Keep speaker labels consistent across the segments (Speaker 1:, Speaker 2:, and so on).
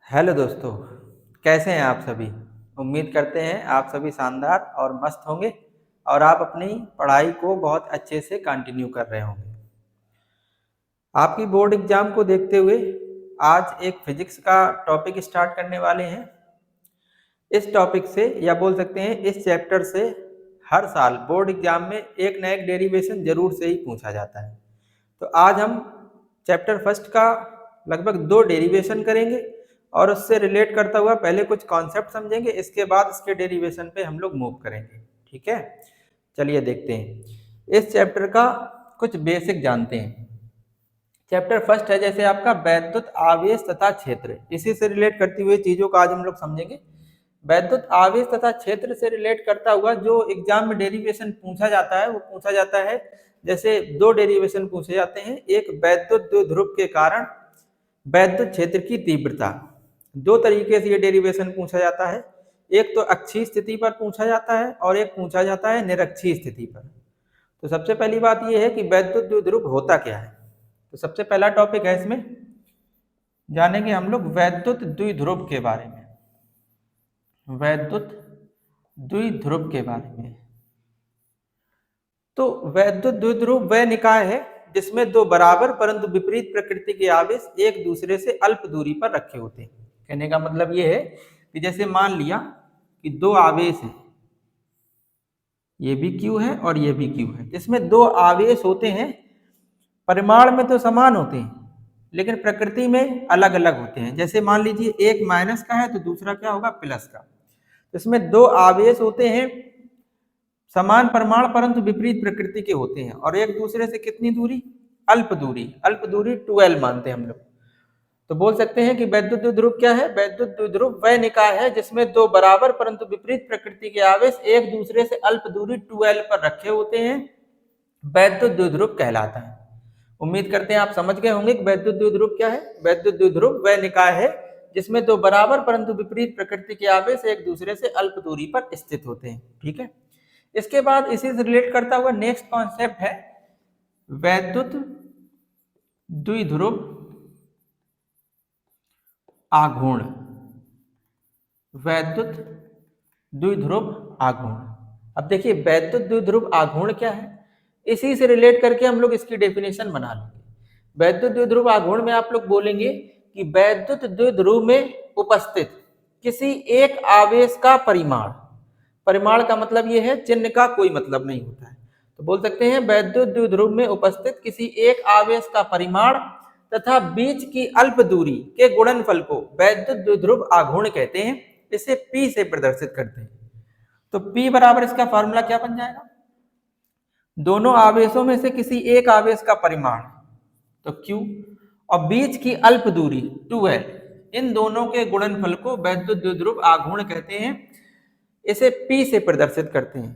Speaker 1: Hello दोस्तों, कैसे हैं आप सभी। उम्मीद करते हैं आप सभी शानदार और मस्त होंगे और आप अपनी पढ़ाई को बहुत अच्छे से कंटिन्यू कर रहे होंगे। आपकी बोर्ड एग्जाम को देखते हुए आज एक फिजिक्स का टॉपिक स्टार्ट करने वाले हैं। इस टॉपिक से या बोल सकते हैं इस चैप्टर से हर साल बोर्ड एग्जाम में एक न एक डेरिवेशन जरूर से ही पूछा जाता है। तो आज हम चैप्टर फर्स्ट का लगभग 2 डेरिवेशन करेंगे और उससे रिलेट करता हुआ पहले कुछ कॉन्सेप्ट समझेंगे, इसके बाद इसके डेरिवेशन पे हम लोग मूव करेंगे। ठीक है, चलिए देखते हैं इस चैप्टर का कुछ बेसिक जानते हैं। चैप्टर फर्स्ट है जैसे आपका वैद्युत आवेश तथा क्षेत्र, इसी से रिलेट करती हुई चीजों का आज हम लोग समझेंगे। वैद्युत आवेश तथा क्षेत्र से रिलेट करता हुआ जो एग्जाम में डेरिवेशन पूछा जाता है वो पूछा जाता है जैसे 2 डेरिवेशन पूछे जाते हैं। एक वैद्युत द्विध्रुव के कारण वैद्युत क्षेत्र की तीव्रता, 2 तरीके से ये डेरिवेशन पूछा जाता है। एक तो अक्षीय स्थिति पर पूछा जाता है और एक पूछा जाता है निरक्षीय स्थिति पर। तो सबसे पहली बात यह है कि वैद्युत द्विध्रुव होता क्या है। तो सबसे पहला टॉपिक है, इसमें जानेंगे हम लोग वैद्युत द्विध्रुव के बारे में। वैद्युत द्विध्रुव के बारे में, तो वैद्युत द्विध्रुव वह निकाय है जिसमें 2 बराबर परंतु विपरीत प्रकृति के आवेश एक दूसरे से अल्प दूरी पर रखे होते हैं। कहने का मतलब यह है कि जैसे मान लिया कि 2 आवेश हैं, ये भी Q है और ये भी Q है। इसमें 2 आवेश होते हैं, परिमाण में तो समान होते हैं लेकिन प्रकृति में अलग अलग होते हैं। जैसे मान लीजिए एक माइनस का है तो दूसरा क्या होगा, प्लस का। इसमें 2 आवेश होते हैं, समान परिमाण परंतु विपरीत प्रकृति के होते हैं और एक दूसरे से कितनी दूरी, अल्प दूरी। अल्प दूरी 2L मानते हैं हम लोग। तो बोल सकते हैं कि वैद्युत द्विध्रुव क्या है। वैद्युत द्विध्रुव वह निकाय है जिसमें 2 बराबर परंतु विपरीत प्रकृति के आवेश एक दूसरे से अल्प दूरी 2L पर रखे होते हैं, वैद्युत द्विध्रुव कहलाता है। उम्मीद करते हैं आप समझ गए होंगे कि वैद्युत द्विध्रुव क्या है। वैद्युत द्विध्रुव वह निकाय है जिसमें 2 बराबर परंतु विपरीत प्रकृति के आवेश एक दूसरे से अल्प दूरी पर स्थित होते हैं। ठीक है, इसके बाद इसी से रिलेट करता हुआ नेक्स्ट कॉन्सेप्ट है वैद्युत द्विध्रुव आघूर्ण। वैद्युत द्विध्रुव आघूर्ण, अब देखिए वैद्युत द्विध्रुव आघूर्ण क्या है, इसी से रिलेट करके हम लोग इसकी डेफिनेशन बना लेंगे। वैद्युत द्विध्रुव आघूर्ण में आप लोग बोलेंगे कि वैद्युत द्विध्रुव में उपस्थित किसी एक आवेश का परिमाण, परिमाण का मतलब यह है चिन्ह का कोई मतलब नहीं होता है। तो बोल सकते हैं वैद्युत द्विध्रुव में उपस्थित किसी एक आवेश का परिमाण तथा बीच की अल्प दूरी के गुणनफल को वैद्युत द्विध्रुव आघूर्ण कहते हैं। इसे P से प्रदर्शित करते हैं। तो P बराबर इसका फॉर्मूला क्या बन जाएगा, दोनों आवेशों में से किसी एक आवेश का परिमाण तो Q और बीच की अल्प दूरी 2L, इन दोनों के गुणनफल को वैद्युत द्विध्रुव आघूर्ण कहते हैं। इसे P से प्रदर्शित करते हैं।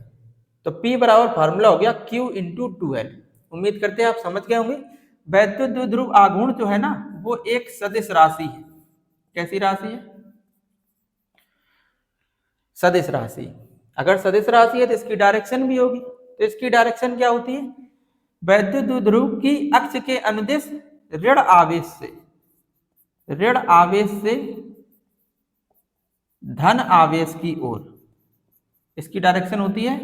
Speaker 1: तो P बराबर फॉर्मूला हो गया Q इंटू 2L। उम्मीद करते हैं आप समझ गए होंगे। वैद्युत द्विध्रुव आघूर्ण जो है ना वो एक सदिश राशि है। कैसी राशि है, सदिश राशि। अगर सदिश राशि है तो इसकी डायरेक्शन भी होगी। तो इसकी डायरेक्शन क्या होती है, वैद्युत द्विध्रुव की अक्ष के अनुदिश ऋण आवेश से, ऋण आवेश से धन आवेश की ओर, इसकी डायरेक्शन होती है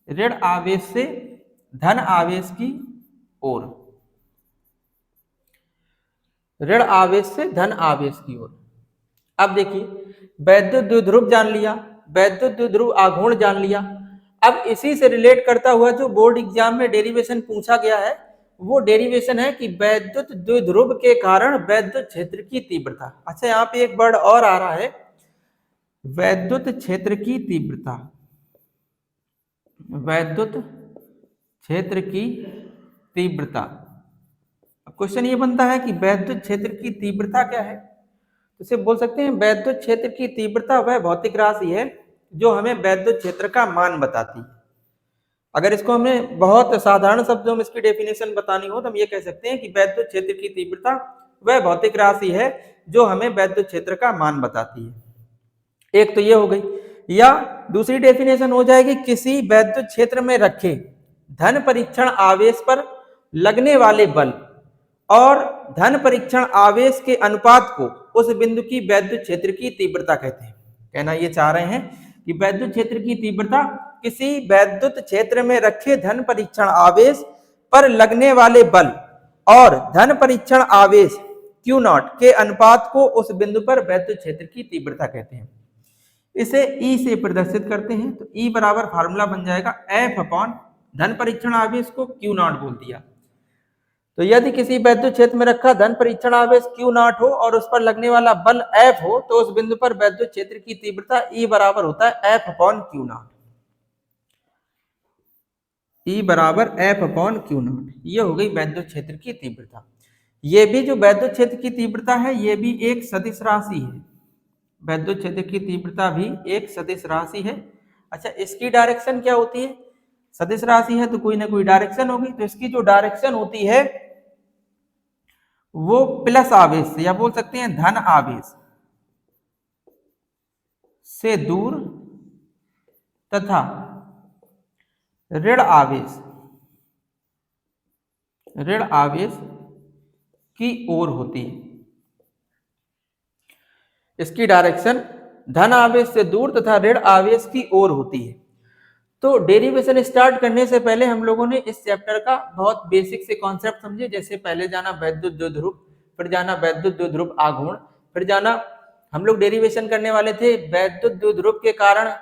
Speaker 1: ऋण आवेश से धन आवेश की ओर, ऋण आवेश से धन आवेश की ओर। अब देखिए वैद्युत द्विध्रुव जान लिया, वैद्युत द्विध्रुव आघूर्ण जान लिया। अब इसी से रिलेट करता हुआ जो बोर्ड एग्जाम में डेरिवेशन पूछा गया है वो डेरिवेशन है कि वैद्युत द्विध्रुव के कारण वैद्युत क्षेत्र की तीव्रता। अच्छा, यहाँ पे एक वर्ड और आ रहा है, वैद्युत क्षेत्र की तीव्रता। वैद्युत क्षेत्र की तीव्रता। क्वेश्चन ये बनता है कि वैद्युत क्षेत्र की तीव्रता क्या है। तो इसे बोल सकते हैं वैद्युत क्षेत्र की तीव्रता वह भौतिक राशि है जो हमें वैद्युत क्षेत्र का मान बताती है। अगर इसको हमें बहुत साधारण शब्दों में इसकी डेफिनेशन बतानी हो तो हम ये कह सकते हैं कि वैद्युत क्षेत्र की तीव्रता वह भौतिक राशि है जो हमें वैद्युत क्षेत्र का मान बताती है। एक तो ये हो गई, या दूसरी डेफिनेशन हो जाएगी किसी वैद्युत क्षेत्र में रखे धन परीक्षण आवेश पर लगने वाले बल और धन परीक्षण आवेश के अनुपात को उस बिंदु की वैद्युत क्षेत्र की तीव्रता कहते हैं। कहना ये चाह रहे हैं कि वैद्युत क्षेत्र की तीव्रता किसी वैद्युत क्षेत्र में रखे धन परीक्षण आवेश पर लगने वाले बल और धन परीक्षण आवेश Q0 के अनुपात को उस बिंदु पर वैद्युत क्षेत्र की तीव्रता कहते हैं। इसे E से प्रदर्शित करते हैं तो E बराबर फार्मूला बन जाएगा F अपॉन धन परीक्षण आवेश को Q0 बोल दिया। तो यदि किसी वैद्युत क्षेत्र में रखा धन परीक्षण आवेश Q0 हो और उस पर लगने वाला बल F हो तो उस बिंदु पर वैद्युत क्षेत्र की तीव्रता E बराबर होता है F अपॉन Q0। E बराबर F अपॉन Q0, ये हो गई वैद्युत क्षेत्र की तीव्रता। ये भी जो वैद्युत क्षेत्र की तीव्रता है ये भी एक सदिश राशि है। वैद्युत क्षेत्र की तीव्रता भी एक सदिश राशि है। अच्छा, इसकी डायरेक्शन क्या होती है? सदिश राशि है तो कोई ना कोई डायरेक्शन होगी, तो इसकी जो डायरेक्शन होती है वो प्लस आवेश से, या बोल सकते हैं धन आवेश से दूर तथा ऋण आवेश की ओर होती है। इसकी डायरेक्शन धन आवेश से दूर तथा ऋण आवेश की ओर होती है। तो डेरिवेशन स्टार्ट करने से पहले हम लोगों ने इस चैप्टर का बहुत बेसिक से कॉन्सेप्ट समझे, जैसे पहले जाना वैद्युत द्विध्रुव, फिर जाना वैद्युत द्विध्रुव आघूर्ण, फिर जाना हम लोग डेरिवेशन करने वाले थे वैद्युत द्विध्रुव के कारण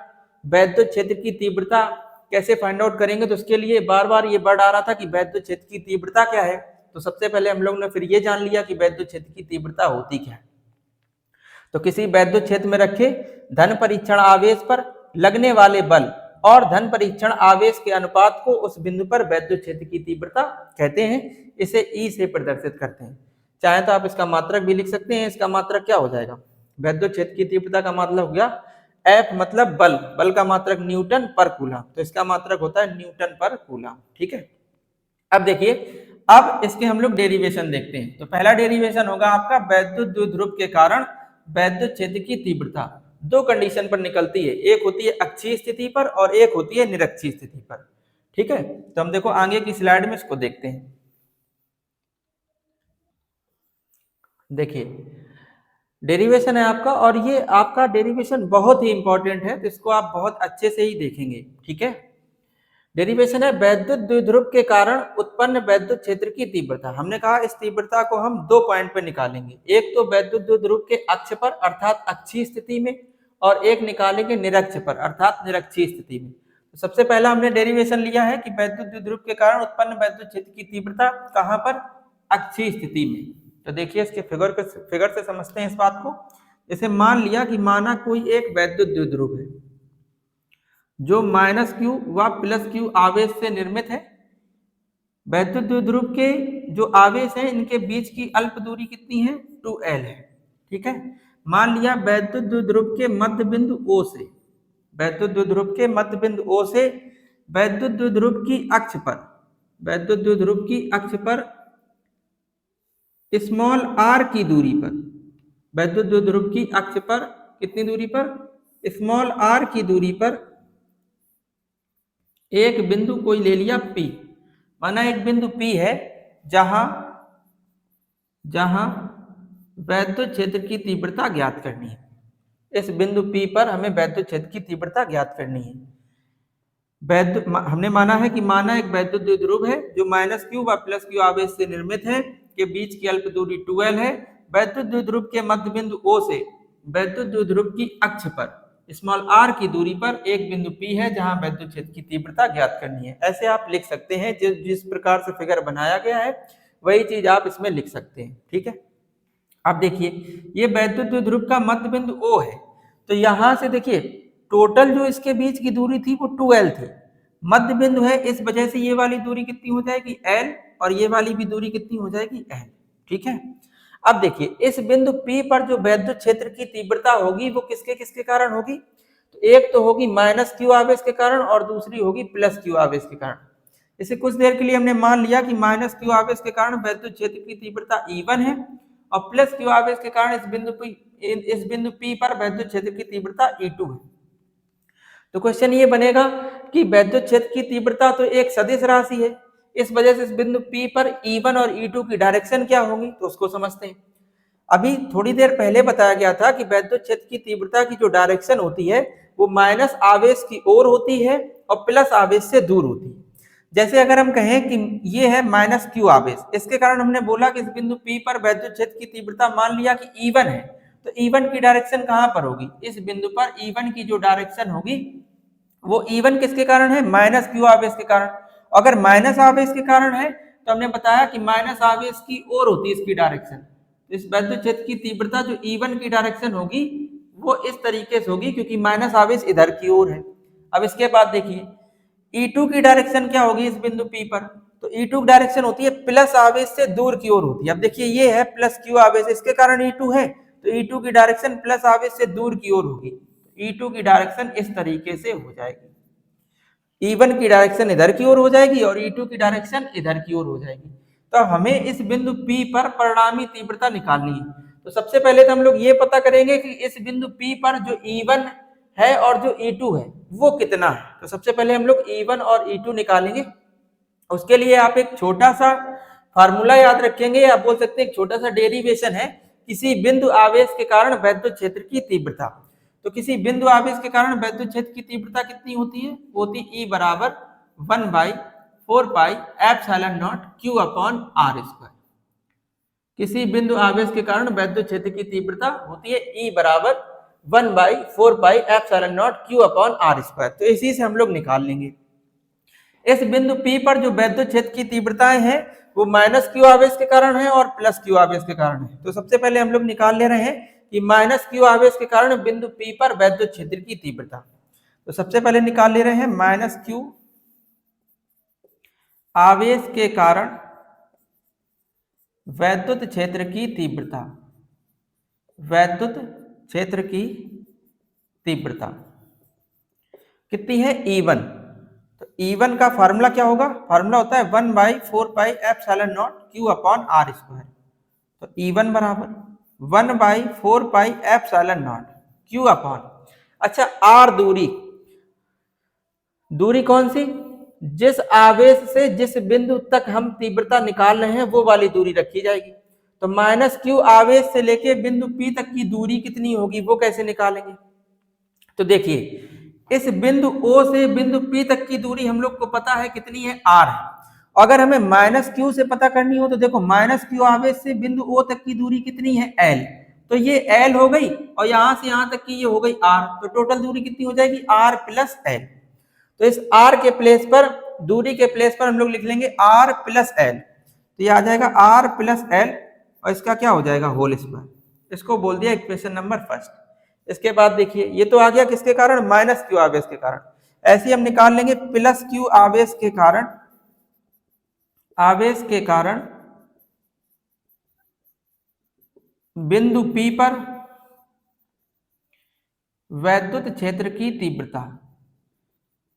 Speaker 1: वैद्युत क्षेत्र की तीव्रता कैसे फाइंड आउट करेंगे। तो उसके लिए बार बार ये वर्ड आ रहा था कि वैद्युत क्षेत्र की तीव्रता क्या है। तो सबसे पहले हम लोग ने फिर ये जान लिया कि वैद्युत क्षेत्र की तीव्रता होती क्या है। तो किसी वैद्युत क्षेत्र में रखे धन परीक्षण आवेश पर लगने वाले बल और धन परीक्षण आवेश के अनुपात को उस बिंदु पर वैद्युत क्षेत्र की तीव्रता कहते हैं। इसे E से प्रदर्शित करते हैं। चाहे तो आप इसका मात्रक भी लिख सकते हैं। इसका मात्रक क्या हो जाएगा? वैद्युत क्षेत्र की तीव्रता का मतलब हो गया F, मतलब बल, बल का मात्रक न्यूटन पर कूलम, तो इसका मात्रक होता है न्यूटन पर कूलम। ठीक है, अब देखिए, अब इसके हम लोग डेरिवेशन देखते हैं। तो पहला डेरिवेशन होगा आपका वैद्युत द्विध्रुव के कारण वैद्युत क्षेत्र की तीव्रता दो कंडीशन पर निकलती है, एक होती है अक्षीय स्थिति पर और एक होती है निरक्षीय स्थिति पर। ठीक है, तो हम देखो आगे की स्लाइड में इसको देखते हैं। देखिए, डेरिवेशन है आपका, और ये आपका डेरिवेशन बहुत ही इंपॉर्टेंट है, तो इसको आप बहुत अच्छे से ही देखेंगे। ठीक है, डेरिवेशन है वैद्युत द्विध्रुव के कारण उत्पन्न वैद्युत क्षेत्र की तीव्रता। हमने कहा इस तीव्रता को हम दो पॉइंट पे निकालेंगे, एक तो वैद्युत द्विध्रुव के अक्ष पर अर्थात अक्षीय स्थिति में, और एक निकालेंगे निरक्ष पर अर्थात निरक्षीय स्थिति में। तो सबसे पहला हमने डेरिवेशन लिया है कि वैद्युत द्विध्रुव के कारण उत्पन्न वैद्युत क्षेत्र की तीव्रता कहाँ पर? अक्षीय स्थिति में। तो देखिए इसके फिगर से समझते हैं इस बात को। जैसे मान लिया कि माना कोई एक वैद्युत द्विध्रुव है जो -Q व +Q आवेश से निर्मित है। वैद्युत द्विध्रुव के जो आवेश हैं इनके बीच की अल्प दूरी कितनी है? 2L है। ठीक है, मान लिया वैद्युत द्विध्रुव के मध्य बिंदु O से, वैद्युत द्विध्रुव के मध्य बिंदु O से वैद्युत द्विध्रुव की अक्ष पर, वैद्युत द्विध्रुव की अक्ष पर स्मॉल r की दूरी पर, वैद्युत द्विध्रुव की अक्ष पर कितनी दूरी पर? स्मॉल r की दूरी पर एक बिंदु कोई ले लिया P। माना एक बिंदु P है जहां वैद्युत क्षेत्र की तीव्रता ज्ञात करनी है। इस बिंदु P पर हमें वैद्युत क्षेत्र की तीव्रता ज्ञात करनी है। हमने माना है कि माना एक वैद्युत द्विध्रुव है जो -Q व +Q आवेश से निर्मित है, के बीच की अल्प दूरी 2L है। वैद्युत द्विध्रुव के मध्य बिंदु O से वैद्युत द्विध्रुव की अक्ष पर स्मॉल r की दूरी पर एक बिंदु P है जहां वैद्युत क्षेत्र की तीव्रता ज्ञात करनी है। ऐसे आप लिख सकते हैं, जिस प्रकार से फिगर बनाया गया है वही चीज आप इसमें लिख सकते हैं। ठीक है, अब देखिए ये वैद्युत द्विध्रुव का मध्य बिंदु O है, तो यहां से देखिए टोटल जो इसके बीच की दूरी थी वो 2L थी। मध्य बिंदु है, इस वजह से ये वाली दूरी कितनी हो जाएगी? L, और ये वाली भी दूरी कितनी हो जाएगी? L। ठीक है, अब देखिए इस बिंदु P पर जो वैद्युत क्षेत्र की तीव्रता होगी वो किसके किसके कारण होगी? तो एक तो होगी -Q आवेश के कारण और दूसरी होगी +Q आवेश के कारण। इसे कुछ देर के लिए हमने मान लिया कि -Q आवेश के कारण वैद्युत क्षेत्र की तीव्रता E1 है और +Q आवेश के कारण इस बिंदु P पर वैद्युत क्षेत्र की तीव्रता E2 है। तो क्वेश्चन ये बनेगा कि वैद्युत क्षेत्र की तीव्रता तो एक सदिश राशि है, इस वजह से इस बिंदु P पर E1 और E2 की डायरेक्शन क्या होगी? तो उसको समझते हैं। अभी थोड़ी देर पहले बताया गया था कि वैद्युत क्षेत्र की तीव्रता की जो डायरेक्शन होती है वो माइनस आवेश की ओर होती है और प्लस आवेश से दूर होती है। जैसे अगर हम कहें कि ये है माइनस क्यू आवेश, इसके कारण हमने बोला कि इस बिंदु P पर वैद्युत क्षेत्र की तीव्रता मान लिया कि E1 है, तो E1 की डायरेक्शन कहां पर होगी? इस बिंदु पर E1 की जो डायरेक्शन होगी वो E1 किसके कारण है? माइनस क्यू आवेश के कारण। अगर माइनस आवेश के कारण है तो हमने बताया कि माइनस आवेश की ओर होती है इसकी डायरेक्शन। इस वैद्युत क्षेत्र की तीव्रता जो E1 की डायरेक्शन होगी वो इस तरीके से होगी, क्योंकि माइनस आवेश इधर की ओर है। अब इसके बाद देखिए E2 की डायरेक्शन क्या होगी इस बिंदु P पर? तो E2 की डायरेक्शन होती है प्लस आवेश से दूर की ओर होती है। अब देखिए ये है प्लस क्यू आवेश, इसके कारण E2 है, तो E2 की डायरेक्शन प्लस आवेश से दूर की ओर होगी। E2 की डायरेक्शन इस तरीके से हो जाएगी। E1 की डायरेक्शन इधर की ओर हो जाएगी और E2 की डायरेक्शन इधर की ओर हो जाएगी। तो हमें इस बिंदु P पर परिणामी तीव्रता निकालनी है। तो सबसे पहले तो हम लोग ये पता करेंगे कि इस बिंदु P पर जो E1 है और जो E2 है वो कितना है। तो सबसे पहले हम लोग E1 और E2 निकालेंगे। उसके लिए आप एक छोटा सा फार्मूला याद रखेंगे, या बोल सकते हैं एक छोटा सा डेरिवेशन है, किसी बिंदु आवेश के कारण वैद्युत क्षेत्र की तीव्रता। तो किसी बिंदु आवेश के कारण वैद्युत क्षेत्र की तीव्रता कितनी होती है? होती E बराबर 1/4πε0 Q अपॉन R स्क्वायर। किसी बिंदु आवेश के कारण वैद्युत क्षेत्र की तीव्रता होती है E बराबर 1/4πε0 Q अपॉन R स्क्वायर। तो इसी से हम लोग निकाल लेंगे। इस बिंदु P पर जो वैद्युत क्षेत्र की तीव्रताएं हैं वो माइनस क्यू आवेश के कारण है और प्लस क्यू आवेश के कारण है। तो सबसे पहले हम लोग निकाल ले रहे हैं कि माइनस क्यू आवेश के कारण बिंदु P पर वैद्युत क्षेत्र की तीव्रता। तो सबसे पहले निकाल ले रहे हैं माइनस क्यू आवेश के कारण वैद्युत क्षेत्र की तीव्रता। वैद्युत क्षेत्र की तीव्रता कितनी है? E1। तो E1 का फार्मूला क्या होगा? फार्मूला होता है 1/4πε0 Q अपॉन R स्क्वायर। तो E1 बराबर 1/4πε0 Q अपॉन, अच्छा R दूरी, दूरी कौन सी? जिस आवेश से जिस बिंदु तक हम तीव्रता निकाल रहे हैं वो वाली दूरी रखी जाएगी। तो माइनस क्यू आवेश से लेके बिंदु P तक की दूरी कितनी होगी वो कैसे निकालेंगे? तो देखिए इस बिंदु O से बिंदु P तक की दूरी हम लोग को पता है कितनी है? R है। अगर हमें माइनस क्यू से पता करनी हो तो देखो माइनस क्यू आवेश से बिंदु O तक की दूरी कितनी है? L। तो ये L हो गई और यहां से यहां तक की ये हो गई R। तो टोटल दूरी कितनी हो जाएगी? R plus L। तो इस R के प्लेस पर, दूरी के प्लेस पर हम लोग लिख लेंगे R प्लस L। तो ये आ जाएगा R प्लस L और इसका क्या हो जाएगा? Whole square. इसको बोल दिया इक्वेशन नंबर फर्स्ट। इसके बाद देखिए ये तो आ गया किसके कारण? माइनस क्यू आवेश के कारण। ऐसे ही हम निकाल लेंगे प्लस क्यू आवेश के कारण, आवेश के कारण बिंदु P पर वैद्युत क्षेत्र की तीव्रता।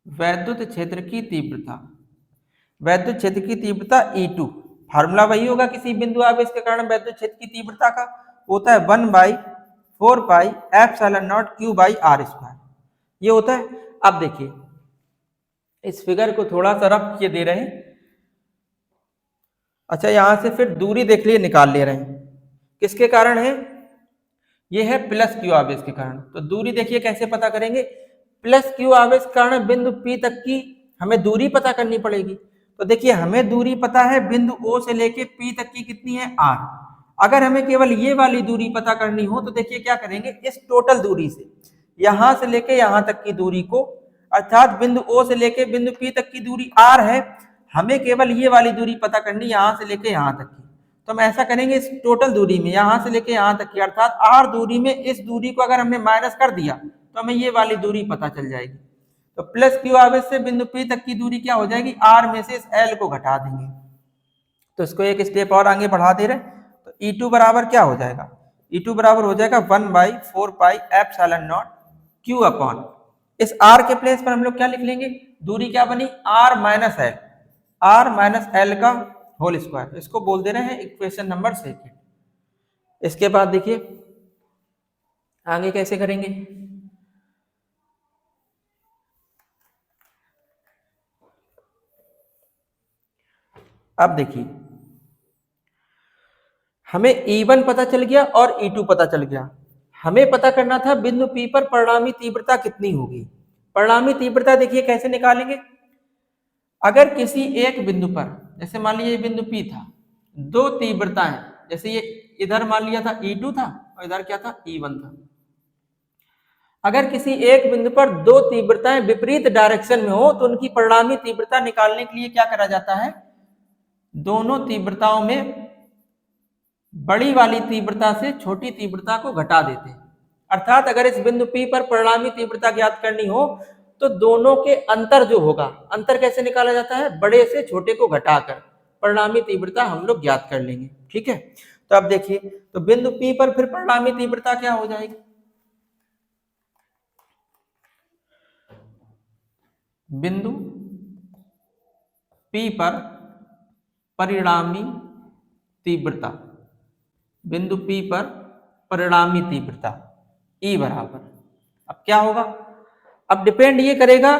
Speaker 1: वैद्युत क्षेत्र की तीव्रता, वैद्युत क्षेत्र की तीव्रता E2। फार्मूला वही होगा किसी बिंदु आवेश के कारण वैद्युत क्षेत्र की तीव्रता का, होता है 1/4πε0 Q बाई R स्क्वायर। ये होता है। अब देखिए इस फिगर को थोड़ा सा रफ किए दे रहे हैं। अच्छा यहां से फिर दूरी देख लिए निकाल ले रहे हैं, किसके कारण है? ये है प्लस क्यू आवेश के कारण। तो दूरी देखिए कैसे पता करेंगे? प्लस क्यू आवेश के कारण बिंदु P तक की हमें दूरी पता करनी पड़ेगी। तो देखिए हमें दूरी पता है बिंदु O से लेके P तक की कितनी है? R। अगर हमें केवल ये वाली दूरी पता करनी हो तो देखिए क्या करेंगे, इस टोटल दूरी से यहां से लेके यहां तक की दूरी को, अर्थात बिंदु O से लेके बिंदु P तक की दूरी R है, हमें केवल ये वाली दूरी पता करनी यहां से लेके यहां तक की। तो हम ऐसा करेंगे इस टोटल दूरी में यहां से लेके यहां तक की, अर्थात R दूरी में इस दूरी को अगर हमने माइनस कर दिया तो हमें ये वाली दूरी पता चल जाएगी। तो प्लस क्यू आवेश से बिंदु P तक की दूरी क्या हो जाएगी? R में से इस L को घटा देंगे। तो इसको एक स्टेप और आगे बढ़ा दे रहे, तो E2 बराबर क्या हो जाएगा? E2 बराबर हो जाएगा 1/4πε0 Q अपॉन, इस R के प्लेस पर हम लोग क्या लिख लेंगे? दूरी क्या बनी? R minus L, R minus L का होल स्क्वायर। इसको बोल दे रहे हैं इक्वेशन नंबर सेकेंड। इसके बाद देखिए आगे कैसे करेंगे? अब देखिए हमें E1 पता चल गया और E2 पता चल गया। हमें पता करना था बिंदु P पर परिणामी तीव्रता कितनी होगी। परिणामी तीव्रता देखिए कैसे निकालेंगे। अगर किसी एक बिंदु पर, जैसे मान लीजिए बिंदु P था, दो तीव्रताएं, जैसे ये इधर मान लिया था E2 था और इधर क्या था E1 था। अगर किसी एक बिंदु पर दो तीव्रताएं विपरीत डायरेक्शन में हो तो उनकी परिणामी तीव्रता निकालने के लिए क्या करा जाता है, दोनों तीव्रताओं में बड़ी वाली तीव्रता से छोटी तीव्रता को घटा देते हैं। अर्थात अगर इस बिंदु P पर परिणामी तीव्रता ज्ञात करनी हो तो दोनों के अंतर जो होगा, अंतर कैसे निकाला जाता है, बड़े से छोटे को घटाकर परिणामी तीव्रता हम लोग ज्ञात कर लेंगे। ठीक है, तो अब देखिए, तो बिंदु P पर फिर परिणामी तीव्रता क्या हो जाएगी, बिंदु P पर परिणामी तीव्रता, बिंदु P पर परिणामी तीव्रता E बराबर, अब क्या होगा, अब डिपेंड ये करेगा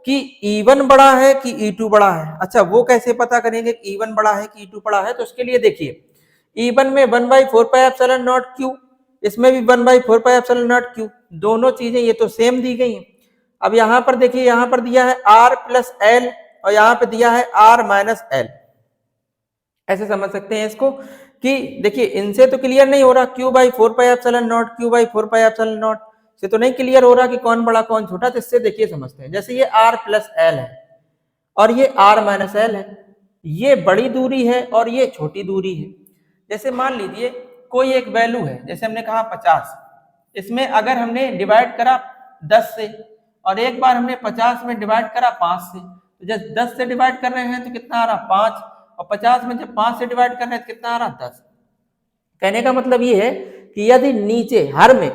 Speaker 1: कि E1 बड़ा है कि E2 बड़ा है। अच्छा, वो कैसे पता करेंगे कि E1 बड़ा है कि E2 बड़ा है, तो उसके लिए देखिए E1 में 1/4πε0 q, इसमें भी 1/4πε0 q, दोनों चीजें ये तो सेम दी गई हैं। अब यहां पर देखिए, यहां पर दिया है r प्लस एल और यहां पे दिया है r माइनस एल। ऐसे समझ सकते हैं इसको कि देखिए इनसे तो क्लियर नहीं हो रहा, q/4πε0 q/4πε0 से तो नहीं क्लियर हो रहा कि कौन बड़ा कौन छोटा। तो इससे देखिए समझते हैं, जैसे ये r प्लस एल है और ये r माइनस एल है, ये बड़ी दूरी है और ये छोटी दूरी है। जैसे मान लीजिए कोई एक वैल्यू है, जैसे हमने कहा 50, इसमें अगर हमने डिवाइड करा 10 से और एक बार हमने 50 में डिवाइड करा 5 से, तो जब 10 से डिवाइड कर रहे हैं तो कितना आ रहा 5, और 50 में जब 5 से डिवाइड कर रहे हैं तो कितना आ रहा 10। कहने का मतलब ये है कि यदि नीचे हर में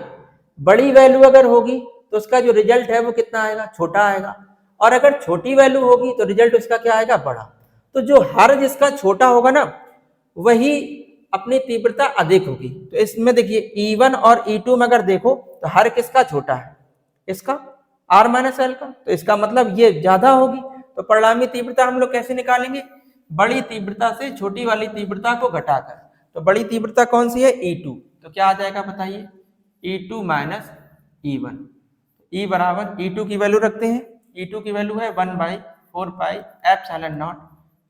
Speaker 1: बड़ी वैल्यू अगर होगी तो उसका जो रिजल्ट है वो कितना आएगा, छोटा आएगा, और अगर छोटी वैल्यू होगी तो रिजल्ट उसका क्या आएगा, बड़ा। तो जो हर जिसका छोटा होगा ना वही अपनी तीव्रता अधिक होगी। तो इसमें देखिए E1 और E2 में अगर देखो तो हर किसका छोटा है, इसका R माइनस एल का, तो इसका मतलब ये ज्यादा होगी। तो परिणामी तीव्रता हम लोग कैसे निकालेंगे, बड़ी तीव्रता से छोटी वाली तीव्रता को घटाकर। तो बड़ी तीव्रता कौन सी है, E2, तो क्या आ जाएगा बताइए, E2 माइनस E1। E बराबर E2 की वैल्यू रखते हैं, E2 की वैल्यू है 1/4πε0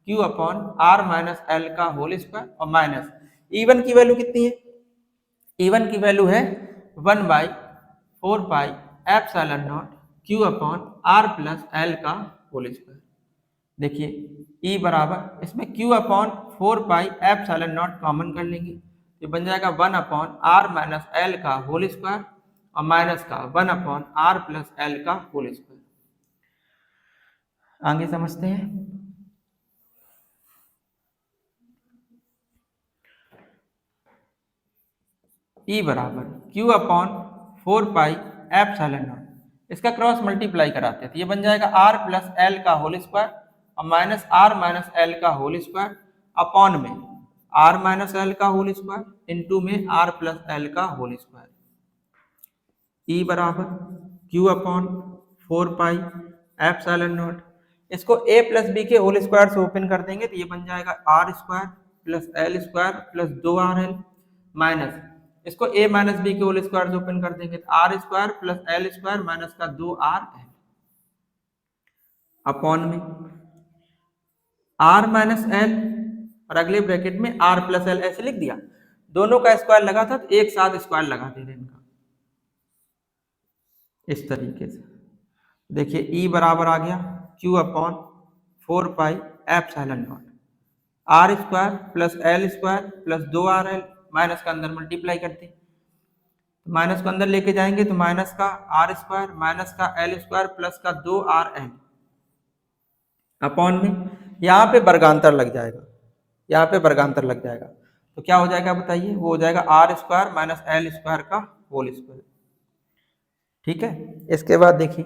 Speaker 1: Q upon R minus L का होल स्क्वायर, और माइनस E1 की वैल्यू कितनी है, E1 की वैल्यू है 1/4πε0 Q upon R plus L का होल स्क्वायर। देखिए E बराबर, इसमें Q अपॉन 4πε0 कॉमन कर लेंगे, ये बन जाएगा 1/R माइनस एल का होल स्क्वायर और माइनस का 1/R प्लस एल का होल स्क्वायर। आगे समझते हैं। E बराबर Q अपॉन 4πε0, इसका क्रॉस मल्टीप्लाई कराते हैं तो ये बन जाएगा R प्लस एल का होल स्क्वायर और माइनस R माइनस एल का होल स्क्वायर अपॉन में R माइनस एल का होल स्क्वायर इंटू में R प्लस एल का होल स्क्वायर। E बराबर Q अपॉन 4πε0, इसको a प्लस बी के होल स्क्वायर से ओपन कर देंगे तो ये बन जाएगा R square plus L square plus 2RL, minus इसको a माइनस बी के होल स्क्वायर से ओपन कर देंगे तो R square plus L square minus का 2RL अपॉन में R माइनस एल और अगले ब्रैकेट में R प्लस एल, ऐसे लिख दिया। दोनों का स्क्वायर लगा था तो एक साथ स्क्वायर लगा दे रहे इनका इस तरीके से। देखिए E बराबर आ गया Q upon 4πε0 R square plus L square plus 2RL, minus का अंदर मल्टीप्लाई करते हैं, माइनस को अंदर लेके जाएंगे तो माइनस का R स्क्वायर माइनस का एल स्क्वायर प्लस का 2RL अपॉन में यहाँ पे वर्गांतर लग जाएगा, यहाँ पे वर्गांतर लग जाएगा तो क्या हो जाएगा बताइए, वो हो जाएगा R square minus L square का होल स्क्वायर। ठीक है, इसके बाद देखिए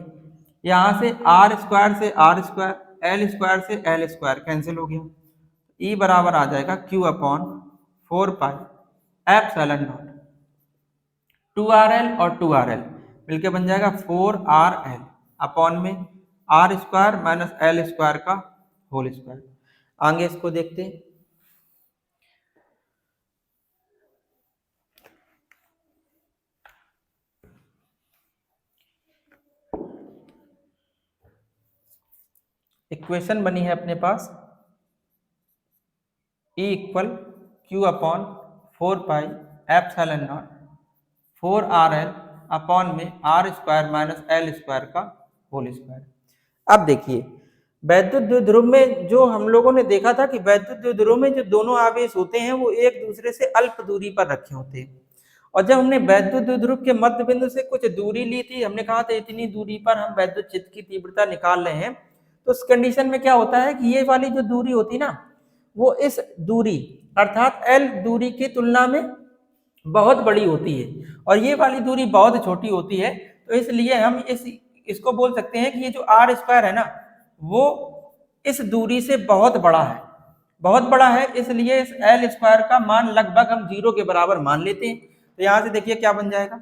Speaker 1: यहाँ से R स्क्वायर से R स्क्वायर, एल स्क्वायर से एल स्क्वायर कैंसिल हो गया, E बराबर आ जाएगा Q अपॉन 4πε0 2RL और 2RL मिलके बन जाएगा 4RL अपॉन में R square minus L square का होल स्क्वायर। आगे इसको देखते हैं। इक्वेशन बनी है अपने पास E equal Q upon 4 pi epsilon not 4RL upon में R square minus L square का होल स्क्वायर। अब देखिए वैद्युत द्विध्रुव में जो हम लोगों ने देखा था कि वैद्युत द्विध्रुव में जो दोनों आवेश होते हैं वो एक दूसरे से अल्प दूरी पर रखे होते हैं, और जब हमने वैद्युत द्विध्रुव के मध्य बिंदु से कुछ दूरी ली थी, हमने कहा था इतनी दूरी पर हम वैद्युत क्षेत्र की तीव्रता निकाल रहे हैं, तो उस कंडीशन में क्या होता है कि ये वाली जो दूरी होती ना वो इस दूरी अर्थात L दूरी की तुलना में बहुत बड़ी होती है और ये वाली दूरी बहुत छोटी होती है। तो इसलिए हम इसको बोल सकते हैं कि ये जो R स्क्वायर है ना वो इस दूरी से बहुत बड़ा है, इसलिए इस L स्क्वायर का मान लगभग हम 0 के बराबर मान लेते हैं। तो यहाँ से देखिए क्या बन जाएगा,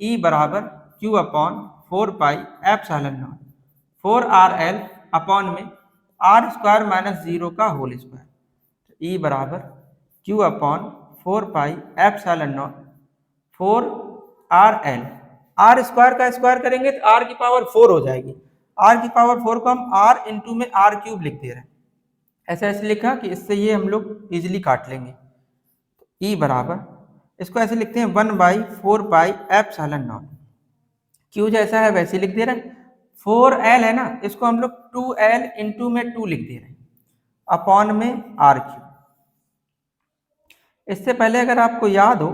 Speaker 1: E बराबर Q upon 4 pi epsilon not 4RL upon में R स्क्वायर माइनस 0 का होल स्क्वायर। E बराबर Q upon 4 pi epsilon not 4RL, R square का स्क्वायर करेंगे तो R की पावर 4 हो जाएगी, R की पावर 4 को हम R इंटू में R क्यूब लिख दे रहे हैं, ऐसे लिखा कि इससे ये हम लोग इजिली काट लेंगे। तो E बराबर इसको ऐसे लिखते हैं 1/4 पाई एप्सिलॉन नॉट, Q जैसा है वैसे लिख दे रहे हैं, 4L है ना इसको हम लोग 2L इंटू में 2 लिख दे रहे हैं अपॉन में R क्यूब। इससे पहले अगर आपको याद हो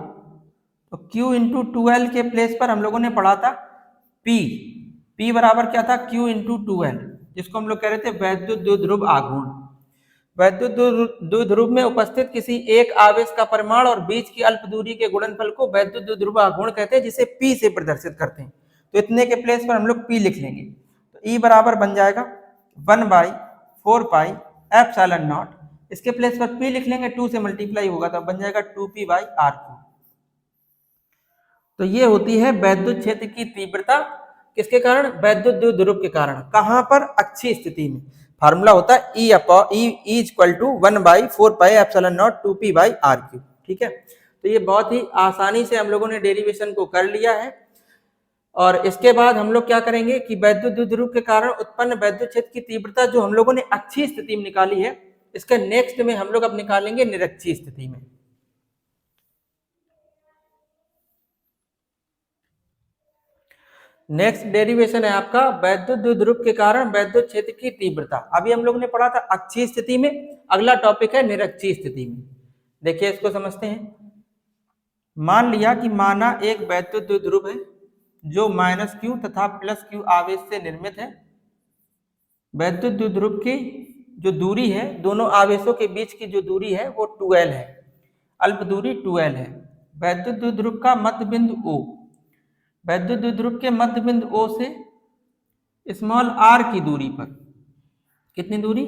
Speaker 1: तो Q इंटू 2L के प्लेस पर हम लोगों ने पढ़ा था P बराबर क्या था, Q इंटू 2L, जिसको हम लोग कह रहे थे वैद्युत द्विध्रुव आघूर्ण। वैद्युत द्विध्रुव में उपस्थित किसी एक आवेश का परिमाण और बीच की अल्प दूरी के गुणनफल को वैद्युत द्विध्रुव आघूर्ण कहते हैं, जिसे P से प्रदर्शित करते हैं। तो इतने के प्लेस पर हम लोग P लिख लेंगे, तो E बराबर बन जाएगा 1/4 पाई एप्सिलॉन नॉट, इसके प्लेस पर P लिख लेंगे, 2 से मल्टीप्लाई होगा तो बन जाएगा 2P/R3। तो ये होती है वैद्युत क्षेत्र की तीव्रता, किसके कारण, वैद्युत द्विध्रुव के कारण। कहां पर, अक्षीय स्थिति में। फार्मूला होता है E equal to 1/4 pi epsilon naught 2P/R3। ठीक है, तो ये बहुत ही आसानी से हम लोगों ने डेरिवेशन को कर लिया है। और इसके बाद हम लोग क्या करेंगे कि वैद्युत द्विध्रुव के कारण उत्पन्न वैद्युत क्षेत्र की तीव्रता जो हम लोगों ने अक्षीय स्थिति में निकाली है, इसके नेक्स्ट में हम लोग अब निकालेंगे निरक्षीय स्थिति में। नेक्स्ट डेरिवेशन है आपका वैद्युत द्विध्रुव के कारण वैद्युत क्षेत्र की तीव्रता। अभी हम लोग ने पढ़ा था अक्षीय स्थिति में, अगला टॉपिक है निरक्षीय स्थिति में। देखिए इसको समझते हैं। मान लिया कि माना एक वैद्युत द्विध्रुव है जो -Q तथा +Q आवेश से निर्मित है। वैद्युत द्विध्रुव की जो दूरी है, दोनों आवेशों के बीच की जो दूरी है वो 2L है, अल्प दूरी 2L है। वैद्युत द्विध्रुव का मध्य बिंदु O, वैद्युत द्विध्रुव के मध्य बिंदु O से स्मॉल r की दूरी पर, कितनी दूरी,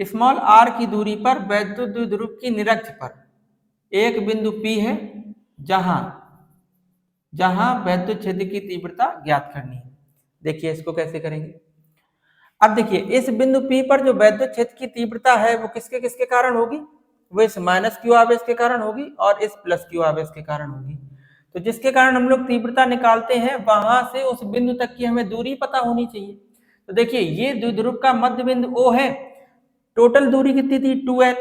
Speaker 1: स्मॉल r की दूरी पर वैद्युत द्विध्रुव की निरक्ष पर एक बिंदु P है जहां वैद्युत क्षेत्र की तीव्रता ज्ञात करनी है। देखिए इसको कैसे करेंगे। अब देखिए इस बिंदु P पर जो वैद्युत क्षेत्र की तीव्रता है वो किसके किसके कारण होगी, वो इस -Q आवेश के कारण होगी और इस +Q आवेश के कारण होगी। तो जिसके कारण हम लोग तीव्रता निकालते हैं वहां से उस बिंदु तक की हमें दूरी पता होनी चाहिए। तो देखिए ये द्विध्रुव का मध्य बिंदु O है, टोटल दूरी कितनी थी 2L,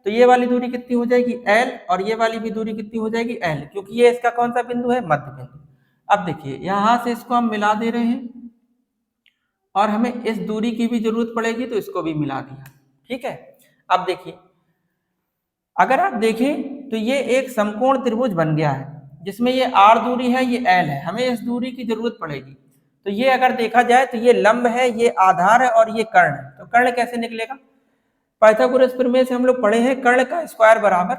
Speaker 1: तो ये वाली दूरी कितनी हो जाएगी L और ये वाली भी दूरी कितनी हो जाएगी L, क्योंकि ये इसका कौन सा बिंदु है, मध्य बिंदु। अब देखिए यहां से इसको हम मिला दे रहे हैं और हमें इस दूरी की भी जरूरत पड़ेगी तो इसको भी मिला दिया। ठीक है, अब देखिए अगर आप देखें तो ये एक समकोण त्रिभुज बन गया है जिसमें ये R दूरी है, ये L है, हमें इस दूरी की जरूरत पड़ेगी। तो ये अगर देखा जाए तो ये लंब है, ये आधार है और ये कर्ण है। तो कर्ण कैसे निकलेगा, पाइथागोरस प्रमेय से हम लोग पढ़े हैं कर्ण का स्क्वायर बराबर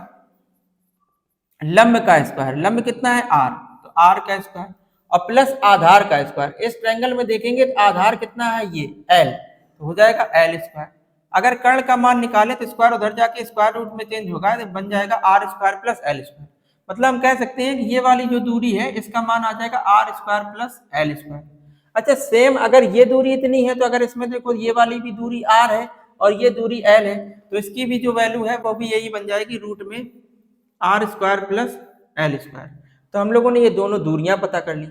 Speaker 1: लंब का स्क्वायर। लंब कितना है R, तो R का स्क्वायर और प्लस आधार का स्क्वायर। इस ट्रायंगल में देखेंगे तो आधार कितना है, ये L, तो हो जाएगा L स्क्वायर। अगर कर्ण का मान निकाले तो स्क्वायर उधर जाके स्क्वायर रूट में चेंज होगा, तो बन जाएगा R square plus L square. मतलब हम कह सकते हैं कि ये वाली जो दूरी है इसका मान आ जाएगा R square plus L square. अच्छा सेम अगर ये दूरी इतनी है तो अगर इसमें देखो ये वाली भी दूरी R है और ये दूरी L है, तो इसकी भी जो वैल्यू है वो भी यही बन जाएगी रूट में R square plus L square. तो हम लोगों ने ये दोनों दूरियां पता कर ली।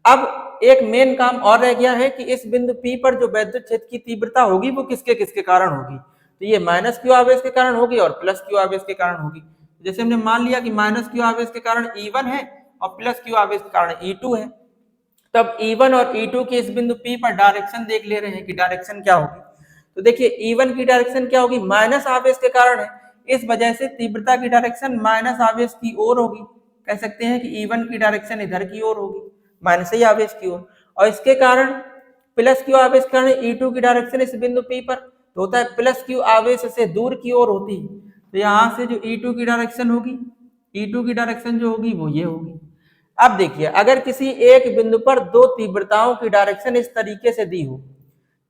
Speaker 1: अब एक मेन काम और रह गया है कि इस बिंदु P पर जो वैद्युत क्षेत्र की तीव्रता होगी वो किसके किसके कारण होगी। तो ये माइनस क्यू आवेश के कारण होगी और प्लस क्यू आवेश के कारण होगी। जैसे हमने मान लिया कि माइनस क्यू आवेश के कारण E1 है और प्लस क्यू आवेश के कारण E2 है, तब E1 और E2 की इस बिंदु P पर डायरेक्शन देख ले रहे हैं कि डायरेक्शन क्या होगी। तो देखिए E1 की डायरेक्शन क्या होगी, माइनस आवेश के कारण है, इस वजह से तीव्रता की डायरेक्शन माइनस आवेश की ओर होगी। कह सकते हैं कि E1 की डायरेक्शन इधर की ओर होगी, माइनस ही आवेश की ओर, और इसके कारण प्लस क्यू आवेश के कारण E2 की डायरेक्शन इस बिंदु P पर तो होता है प्लस क्यू आवेश से दूर की ओर होती है। तो यहाँ से जो E2 की डायरेक्शन होगी, E2 की डायरेक्शन जो होगी वो ये होगी। अब देखिए, अगर किसी एक बिंदु पर दो तीव्रताओं की डायरेक्शन इस तरीके से दी हो,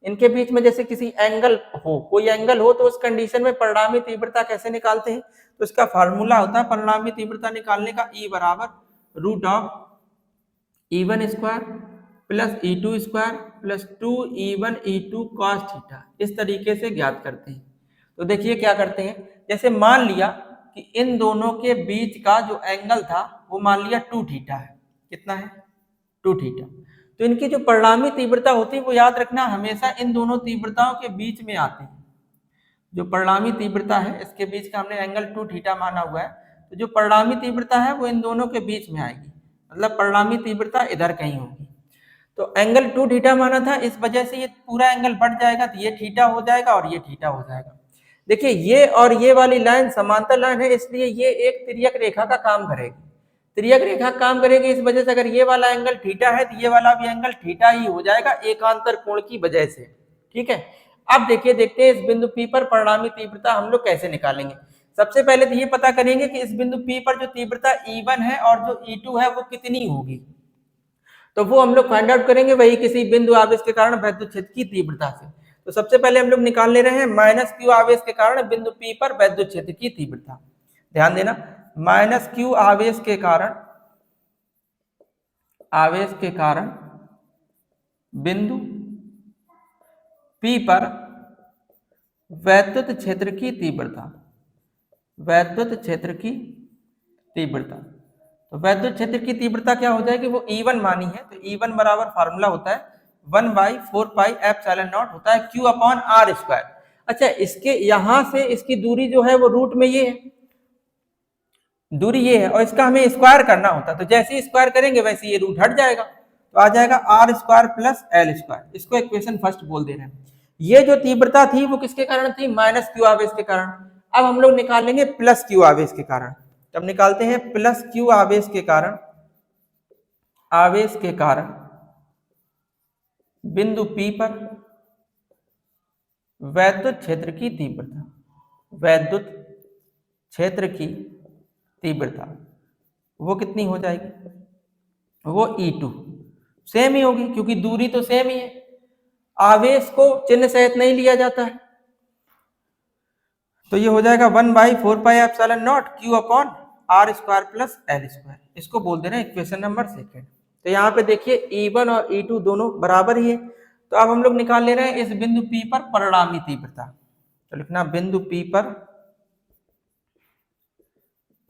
Speaker 1: इनके बीच में जैसे किसी एंगल हो, कोई एंगल हो, तो उस कंडीशन में परिणामी तीव्रता कैसे निकालते हैं, तो इसका फार्मूला होता है परिणामी तीव्रता निकालने का E बराबर root of E1 square plus E2 square plus 2E1 E2 cos theta, इस तरीके से ज्ञात करते हैं। तो देखिए क्या करते हैं, जैसे मान लिया कि इन दोनों के बीच का जो एंगल था वो मान लिया 2 थीटा है। कितना है, 2 थीटा। तो इनकी जो परिणामी तीव्रता होती है वो याद रखना हमेशा इन दोनों तीव्रताओं के बीच में आती है। जो परिणामी तीव्रता है इसके बीच का हमने एंगल 2 थीटा माना हुआ है, तो जो परिणामी तीव्रता है वो इन दोनों के बीच में आएगी, मतलब परिणामी तीव्रता इधर कहीं होगी। तो एंगल 2 थीटा माना था, इस वजह से ये पूरा एंगल बढ़ जाएगा, तो ये थीटा हो जाएगा और ये थीटा हो जाएगा। देखिए ये और ये वाली लाइन समांतर लाइन है, इसलिए ये एक तिर्यक रेखा का काम करेगी। तिर्यक रेखा काम करेगी, इस वजह से अगर ये वाला एंगल थीटा है तो ये वाला भी एंगल थीटा ही हो जाएगा एकांतर कोण की वजह से। ठीक है, अब देखिए देखते हैं इस बिंदु P पर परिणामी तीव्रता हम लोग कैसे निकालेंगे। सबसे पहले तो ये पता करेंगे कि इस बिंदु P पर जो तीव्रता E1 है और जो E2 है वो कितनी होगी, तो वो हम लोग फाइंड आउट करेंगे वही किसी बिंदु आवेश के कारण वैद्युत क्षेत्र की तीव्रता से। तो सबसे पहले हम लोग निकाल ले रहे हैं माइनस क्यू आवेश के कारण बिंदु P पर वैद्युत क्षेत्र की तीव्रता। ध्यान देना, माइनस क्यू आवेश के कारण बिंदु P पर वैद्युत क्षेत्र की तीव्रता, वैद्युत क्षेत्र की तीव्रता। तो वैद्युत क्षेत्र की तीव्रता क्या हो जाएगी, वो E1 मानी है, तो E1 बराबर फार्मूला होता है 1/4 पाई एप्सिलॉन नॉट होता है Q अपॉन R स्क्वायर। अच्छा, इसके यहां से इसकी दूरी जो है वो रूट में ये है, दूरी ये है, और इसका हमें स्क्वायर करना होता है, तो जैसे ही स्क्वायर करेंगे वैसे ये रूट हट जाएगा, तो आ जाएगा R square plus L square. इसको इक्वेशन फर्स्ट बोल दे रहे हैं। ये जो तीव्रता थी वो किसके कारण थी, माइनस क्यू आवेश के कारण। अब हम लोग निकाल लेंगे प्लस क्यू आवेश के कारण। तब निकालते हैं प्लस क्यू आवेश के कारण बिंदु P पर वैद्युत क्षेत्र की तीव्रता, वैद्युत क्षेत्र की तीव्रता वो कितनी हो जाएगी, वो E2 सेम ही होगी, क्योंकि दूरी तो सेम ही है, आवेश को चिन्ह सहित नहीं लिया जाता है। तो ये हो जाएगा 1/4 pi epsilon not Q upon R square plus L square. इसको बोल दे रहे हैं इक्वेशन नंबर सेकंड। तो यहाँ पे देखिए E1 और E2 दोनों बराबर ही है। तो अब हम लोग निकाल ले रहे हैं इस बिंदु P पर परिणामी तीव्रता। तो लिखना बिंदु P पर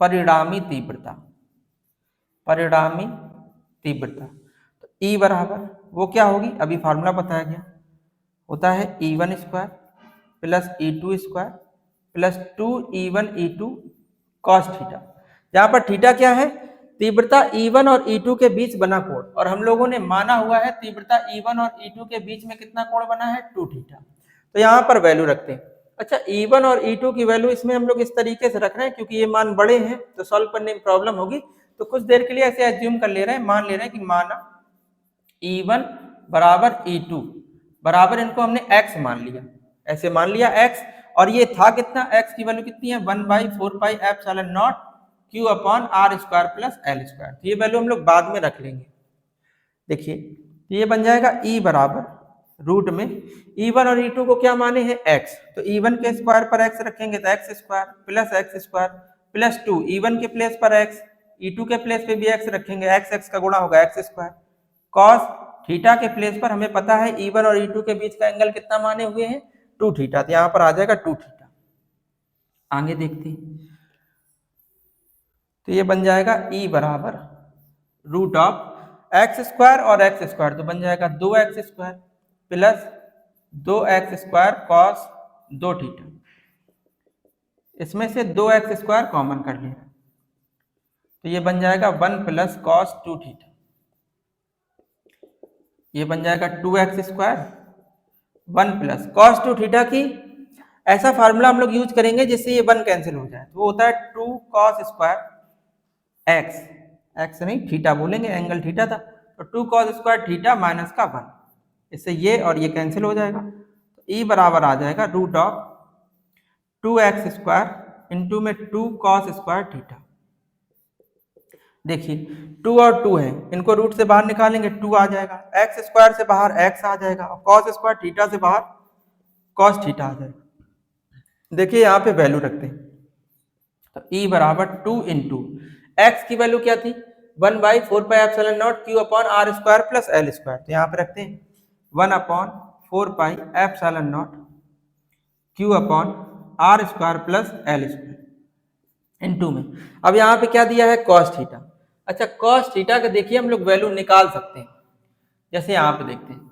Speaker 1: परिणामी तीव्रता, परिणामी तीव्रता। तो E बराबर वो क्या होगी, अभी फार्मूला बताया गया, होता है E1 square plus E2 square plus 2E1 E2 cos theta. जहां पर थीटा क्या है, तीव्रता E1 और E2 के बीच बना कोण, और हम लोगों ने माना हुआ है तीव्रता E1 और E2 के बीच में कितना कोण बना है, 2 थीटा। तो यहाँ पर वैल्यू रखते हैं। अच्छा, E1 और E2 की वैल्यू इसमें हम लोग इस तरीके से रख रहे हैं क्योंकि ये मान बड़े हैं तो सॉल्व करने में प्रॉब्लम होगी, तो कुछ देर के लिए ऐसे एज्यूम कर ले रहे हैं, मान ले रहे हैं कि माना E1 बराबर E2 बराबर, इनको हमने x मान लिया, ऐसे मान लिया x, और ये था कितना, x की वैल्यू कितनी है 1/4 pi epsilon not Q upon R square plus L square. तो ये वैल्यू हम लोग बाद में रख लेंगे। देखिए ये बन जाएगा E बराबर रूट में E1 और E2 को क्या माने हैं, x, तो E1 के स्क्वायर पर x रखेंगे तो x square plus x square plus 2, E1 के प्लेस पर x, E2 के प्लेस पे भी x रखेंगे, x का गुणा होगा x स्क्वायर, कॉस थीटा के प्लेस पर हमें पता है E1 और E2 के बीच का एंगल कितना माने हुए हैं, 2 थीटा, तो यहाँ पर आ जाएगा 2 थीटा। आगे देखते हैं, तो ये बन जाएगा E बराबर रूट ऑफ एक्स स्क्वायर और एक्स स्क्वायर तो बन जाएगा 2x square plus 2x square cos 2 theta. इसमें से 2x स्क्वायर कॉमन कर लिया तो ये बन जाएगा 1 प्लस कॉस 2 थीटा। ये बन जाएगा 2x square 1 plus cos 2 theta की ऐसा फार्मूला हम लोग यूज करेंगे जिससे ये 1 कैंसिल हो जाए, तो वो होता है 2 कॉस स्क्वायर एक्स नहीं थीटा बोलेंगे, एंगल थीटा था, तो 2 कॉस स्क्वायर थीटा माइनस का 1, इससे ये और ये कैंसिल हो जाएगा। तो ई बराबर आ जाएगा root of 2x square into में 2 कॉस स्क्वायर थीटा। देखिए 2 और 2 है, इनको रूट से बाहर निकालेंगे 2 आ जाएगा, एक्स स्क्वायर से बाहर x आ जाएगा और कॉस स्क्वायर थीटा से बाहर कॉस थीटा आ जाएगा। देखिए यहाँ पे वैल्यू रखते हैं, तो ई बराबर 2 इंटू एक्स की वैल्यू क्या थी 1/4πε0 q upon R square plus L square, तो यहाँ पे रखते हैं 1/4πε0 q upon R square plus L square into में। अब यहाँ पे क्या दिया है कॉस थीटा। अच्छा कॉस थीटा का देखिए हम लोग वैल्यू निकाल सकते हैं, जैसे यहाँ पे देखते हैं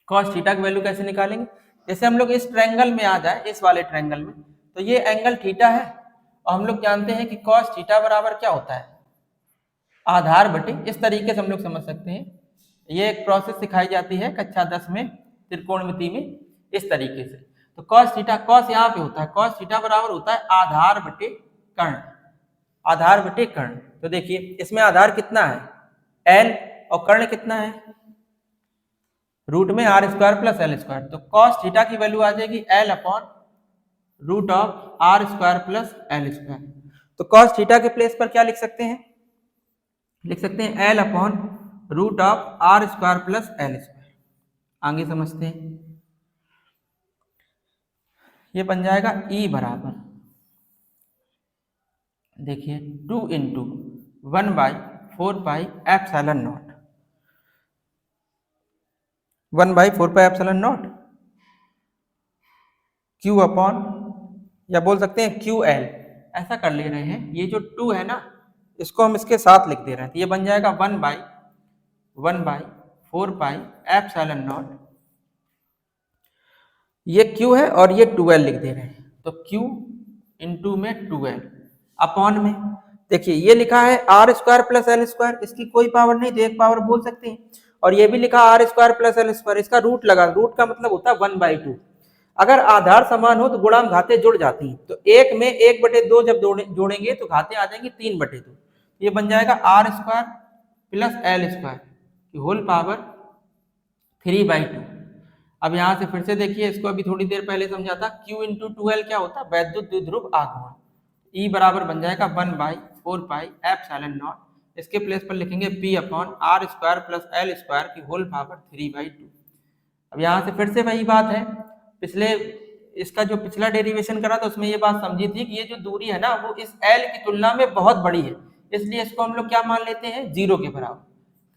Speaker 1: कॉस थीटा की वैल्यू कैसे निकालेंगे। जैसे हम लोग इस ट्रायंगल में आ जाए, इस वाले ट्रायंगल में, तो ये एंगल थीटा है और हम लोग जानते हैं कि कॉस थीटा बराबर क्या होता है आधार बटे, इस तरीके से हम लोग समझ सकते हैं। ये एक प्रोसेस सिखाई जाती है कक्षा 10 में त्रिकोणमिति में, इस तरीके से। तो कॉस थीटा, कॉस यहाँ पे होता है, कॉस थीटा बराबर होता है आधार बटे कर्ण, आधार बटे कर्ण। तो देखिए इसमें आधार कितना है l और कर्ण कितना है रूट में R square plus L square, तो कॉस थीटा की वैल्यू आ जाएगी l upon root of R square plus L square. तो कॉस थीटा के प्लेस पर क्या लिख सकते हैं, लिख सकते हैं l upon root of R square plus L square. आगे समझते हैं, ये बन जाएगा E बराबर देखिए 2 इंटू 1/4πε0 1/4πε0 Q अपॉन, या बोल सकते हैं QL, ऐसा कर ले रहे हैं। ये जो 2 है ना इसको हम इसके साथ लिख दे रहे हैं, तो ये बन जाएगा 1/4πε0, ये Q है और ये 2L लिख दे रहे हैं, तो Q इंटू में 2L अपॉन में देखिए ये लिखा है R square plus L square, इसकी कोई पावर नहीं तो एक पावर बोल सकते हैं, और ये भी लिखा R square plus L square, इसका रूट लगा, रूट का मतलब होता है 1/2। अगर आधार समान हो तो गुणांक घातें जुड़ जाती हैं, तो एक में 1/2 जब जोड़ेंगे तो घातें आ जाएंगी 3/2, ये बन जाएगा R square plus L square की होल पावर 3/2। अब यहाँ से फिर से देखिए, इसको अभी थोड़ी देर पहले समझा था, Q इंटू 2L क्या होता है वैद्युत द्विध्रुव आघूर्ण। E बराबर बन जाएगा 1/4πε0, इसके प्लेस पर लिखेंगे P upon R square plus L square की होल पावर 3/2। अब यहाँ से फिर से वही बात है, पिछले इसका जो पिछला डेरिवेशन करा था उसमें ये बात समझी थी कि ये जो दूरी है ना वो इस L की तुलना में बहुत बड़ी है, इसलिए इसको हम लोग क्या मान लेते हैं 0 के बराबर।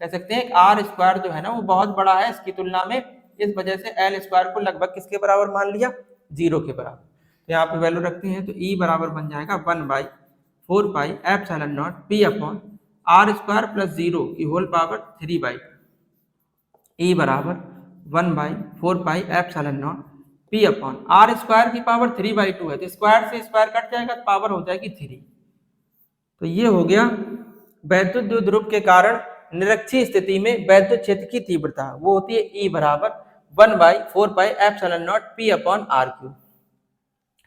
Speaker 1: कह सकते हैं आर स्क्वायर जो है ना वो बहुत बड़ा है इसकी तुलना में, इस वजह से एल स्क्वायर को लगभग किसके बराबर मान लिया 0 के बराबर। तो यहाँ पे वैल्यू रखते हैं, तो E बराबर बन जाएगा 1/4πε0 P upon R square plus 0 की होल पावर 3/2। E बराबर 1/4πε0 P अपॉन आर स्क्वायर की पावर 3/2 है, तो स्क्वायर से स्क्वायर कट जाएगा तो पावर हो जाएगी 3। तो ये हो गया वैद्युत द्विध्रुव के कारण निरक्षीय स्थिति में वैद्युत क्षेत्र की तीव्रता, वो होती है E बराबर 1/4πε0 P अपॉन आर क्यूब।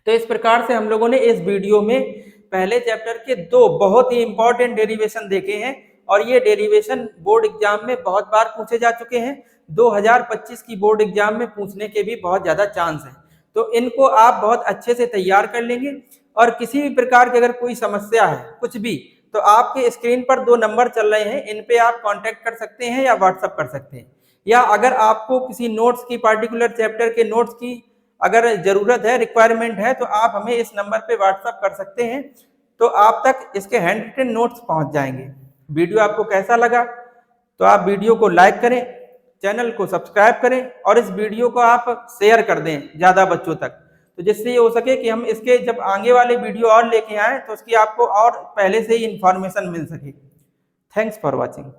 Speaker 1: तो इस प्रकार से हम लोगों ने इस वीडियो में पहले चैप्टर के 2 बहुत ही इंपॉर्टेंट डेरिवेशन देखे हैं, और ये डेरिवेशन बोर्ड एग्जाम में बहुत बार पूछे जा चुके हैं, 2025 की बोर्ड एग्जाम में पूछने के भी बहुत ज्यादा चांस हैं। तो इनको आप बहुत अच्छे से तैयार कर लेंगे, और किसी भी प्रकार की अगर कोई समस्या है कुछ भी, तो आपके स्क्रीन पर 2 नंबर चल रहे हैं, इन पे आप कांटेक्ट कर सकते हैं या व्हाट्सअप कर सकते हैं, या अगर आपको किसी नोट्स की पार्टिकुलर चैप्टर के नोट्स की अगर जरूरत है, रिक्वायरमेंट है, तो आप हमें इस नंबर पे व्हाट्सअप कर सकते हैं, तो आप तक इसके हैंड रिटन नोट्स पहुंच जाएंगे। वीडियो आपको कैसा लगा तो आप वीडियो को लाइक करें, चैनल को सब्सक्राइब करें, और इस वीडियो को आप शेयर कर दें ज़्यादा बच्चों तक, तो जिससे ये हो सके कि हम इसके जब आगे वाले वीडियो और लेके आएँ तो उसकी आपको और पहले से ही इंफॉर्मेशन मिल सके। Thanks for watching.